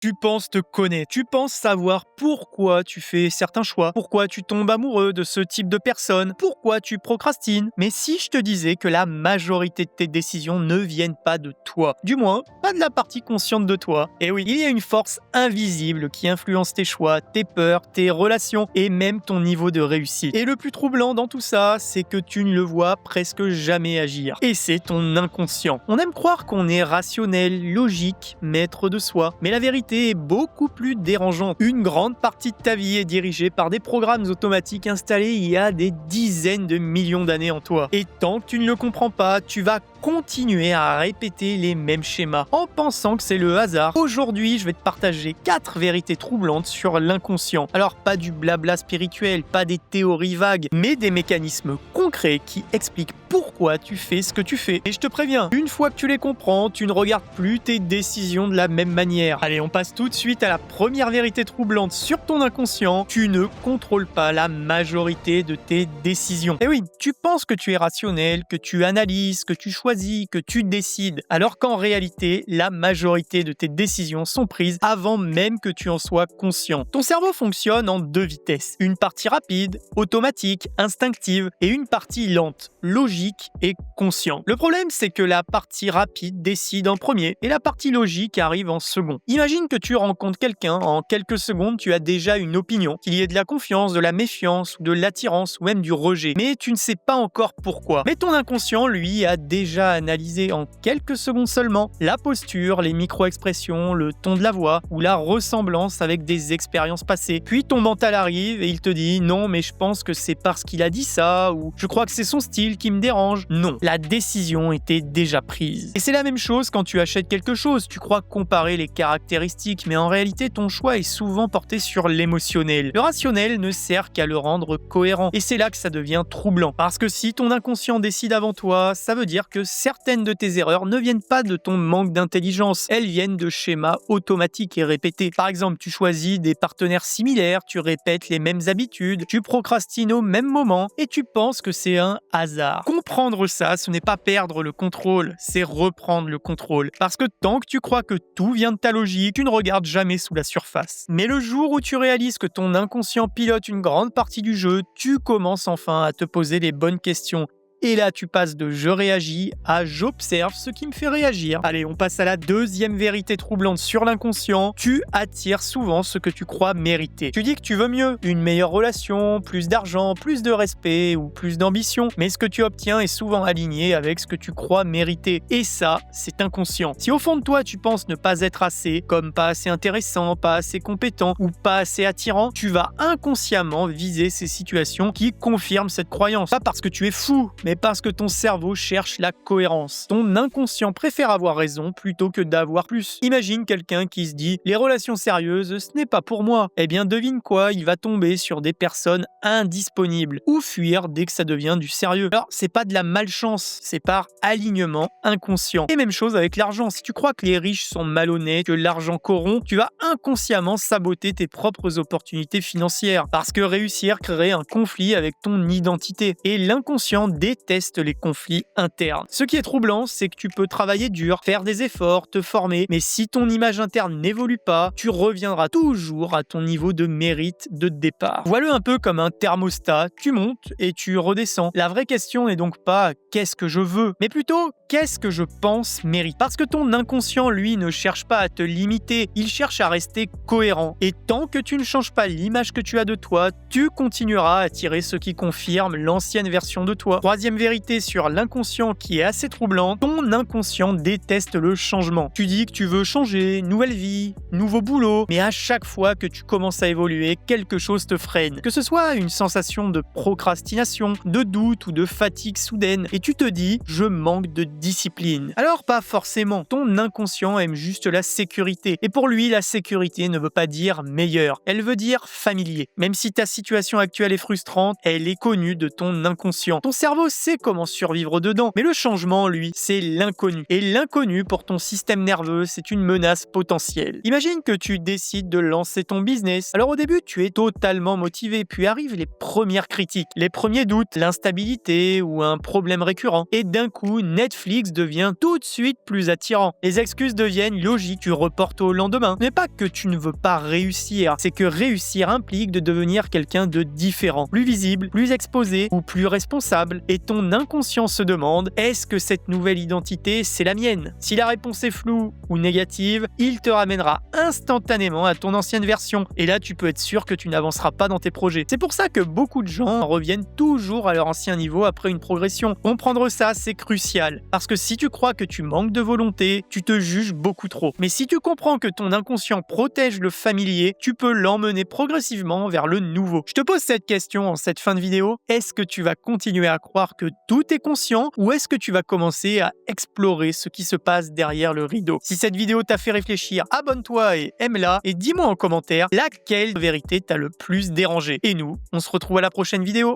Tu penses te connaître, tu penses savoir pourquoi tu fais certains choix, pourquoi tu tombes amoureux de ce type de personne, pourquoi tu procrastines. Mais si je te disais que la majorité de tes décisions ne viennent pas de toi, du moins pas de la partie consciente de toi, et oui, il y a une force invisible qui influence tes choix, tes peurs, tes relations et même ton niveau de réussite. Et le plus troublant dans tout ça, c'est que tu ne le vois presque jamais agir. Et c'est ton inconscient. On aime croire qu'on est rationnel, logique, maître de soi, mais la vérité est beaucoup plus dérangeante. Une grande partie de ta vie est dirigée par des programmes automatiques installés il y a des dizaines de millions d'années en toi. Et tant que tu ne le comprends pas, tu vas continuer à répéter les mêmes schémas en pensant que c'est le hasard. Aujourd'hui, je vais te partager 4 vérités troublantes sur l'inconscient. Alors pas du blabla spirituel, pas des théories vagues, mais des mécanismes concrets qui expliquent pourquoi tu fais ce que tu fais. Et je te préviens, une fois que tu les comprends, tu ne regardes plus tes décisions de la même manière. Allez, on passe tout de suite à la première vérité troublante sur ton inconscient. Tu ne contrôles pas la majorité de tes décisions. Et oui, tu penses que tu es rationnel, que tu analyses, que tu choisis, que tu décides, alors qu'en réalité, la majorité de tes décisions sont prises avant même que tu en sois conscient. Ton cerveau fonctionne en 2 vitesses. Une partie rapide, automatique, instinctive, et une partie lente, logique et conscient. Le problème, c'est que la partie rapide décide en premier et la partie logique arrive en second. Imagine que tu rencontres quelqu'un, en quelques secondes, tu as déjà une opinion, qu'il y ait de la confiance, de la méfiance, ou de l'attirance, ou même du rejet. Mais tu ne sais pas encore pourquoi. Mais ton inconscient, lui, a déjà analysé en quelques secondes seulement la posture, les micro-expressions, le ton de la voix, ou la ressemblance avec des expériences passées. Puis ton mental arrive et il te dit « Non, mais je pense que c'est parce qu'il a dit ça » ou « Je crois que c'est son style qui me dérange ». Non, la décision était déjà prise. Et c'est la même chose quand tu achètes quelque chose. Tu crois comparer les caractéristiques, mais en réalité, ton choix est souvent porté sur l'émotionnel. Le rationnel ne sert qu'à le rendre cohérent. Et c'est là que ça devient troublant. Parce que si ton inconscient décide avant toi, ça veut dire que certaines de tes erreurs ne viennent pas de ton manque d'intelligence. Elles viennent de schémas automatiques et répétés. Par exemple, tu choisis des partenaires similaires, tu répètes les mêmes habitudes, tu procrastines au même moment et tu penses que c'est un hasard. Comprendre ça, ce n'est pas perdre le contrôle, c'est reprendre le contrôle. Parce que tant que tu crois que tout vient de ta logique, tu ne regardes jamais sous la surface. Mais le jour où tu réalises que ton inconscient pilote une grande partie du jeu, tu commences enfin à te poser les bonnes questions. Et là, tu passes de « je réagis » à « j'observe ce qui me fait réagir ». Allez, on passe à la deuxième vérité troublante sur l'inconscient. Tu attires souvent ce que tu crois mériter. Tu dis que tu veux mieux, une meilleure relation, plus d'argent, plus de respect ou plus d'ambition. Mais ce que tu obtiens est souvent aligné avec ce que tu crois mériter. Et ça, c'est inconscient. Si au fond de toi, tu penses ne pas être assez, comme pas assez intéressant, pas assez compétent ou pas assez attirant, tu vas inconsciemment viser ces situations qui confirment cette croyance. Pas parce que tu es fou, mais parce que ton cerveau cherche la cohérence. Ton inconscient préfère avoir raison plutôt que d'avoir plus. Imagine quelqu'un qui se dit « les relations sérieuses, ce n'est pas pour moi ». Eh bien devine quoi, il va tomber sur des personnes indisponibles ou fuir dès que ça devient du sérieux. Alors c'est pas de la malchance, c'est par alignement inconscient. Et même chose avec l'argent, si tu crois que les riches sont malhonnêtes, que l'argent corrompt, tu vas inconsciemment saboter tes propres opportunités financières parce que réussir crée un conflit avec ton identité. Et l'inconscient déteste les conflits internes. Ce qui est troublant, c'est que tu peux travailler dur, faire des efforts, te former, mais si ton image interne n'évolue pas, tu reviendras toujours à ton niveau de mérite de départ. Vois-le un peu comme un thermostat, tu montes et tu redescends. La vraie question n'est donc pas « qu'est-ce que je veux ?», mais plutôt « qu'est-ce que je pense mérite ?» Parce que ton inconscient, lui, ne cherche pas à te limiter, il cherche à rester cohérent. Et tant que tu ne changes pas l'image que tu as de toi, tu continueras à attirer ce qui confirme l'ancienne version de toi. Troisième vérité sur l'inconscient qui est assez troublante, ton inconscient déteste le changement. Tu dis que tu veux changer, nouvelle vie, nouveau boulot, mais à chaque fois que tu commences à évoluer, quelque chose te freine. Que ce soit une sensation de procrastination, de doute ou de fatigue soudaine, et tu te dis « je manque de discipline ». Alors pas forcément, ton inconscient aime juste la sécurité. Et pour lui, la sécurité ne veut pas dire meilleur, elle veut dire familier. Même si ta situation actuelle est frustrante, elle est connue de ton inconscient. Ton cerveau sait comment survivre dedans, mais le changement, lui, c'est l'inconnu. Et l'inconnu, pour ton système nerveux, c'est une menace potentielle. Imagine que tu décides de lancer ton business. Alors au début, tu es totalement motivé, puis arrivent les premières critiques, les premiers doutes, l'instabilité ou un problème récurrent. Et d'un coup, Netflix Netflix devient tout de suite plus attirant. Les excuses deviennent logiques, tu reportes au lendemain. Ce n'est pas que tu ne veux pas réussir, c'est que réussir implique de devenir quelqu'un de différent, plus visible, plus exposé ou plus responsable. Et ton inconscient se demande, est-ce que cette nouvelle identité, c'est la mienne? Si la réponse est floue ou négative, il te ramènera instantanément à ton ancienne version. Et là, tu peux être sûr que tu n'avanceras pas dans tes projets. C'est pour ça que beaucoup de gens reviennent toujours à leur ancien niveau après une progression. Comprendre ça, c'est crucial. Parce que si tu crois que tu manques de volonté, tu te juges beaucoup trop. Mais si tu comprends que ton inconscient protège le familier, tu peux l'emmener progressivement vers le nouveau. Je te pose cette question en cette fin de vidéo. Est-ce que tu vas continuer à croire que tout est conscient ou est-ce que tu vas commencer à explorer ce qui se passe derrière le rideau? Si cette vidéo t'a fait réfléchir, abonne-toi et aime-la et dis-moi en commentaire laquelle vérité t'a le plus dérangé. Et nous, on se retrouve à la prochaine vidéo.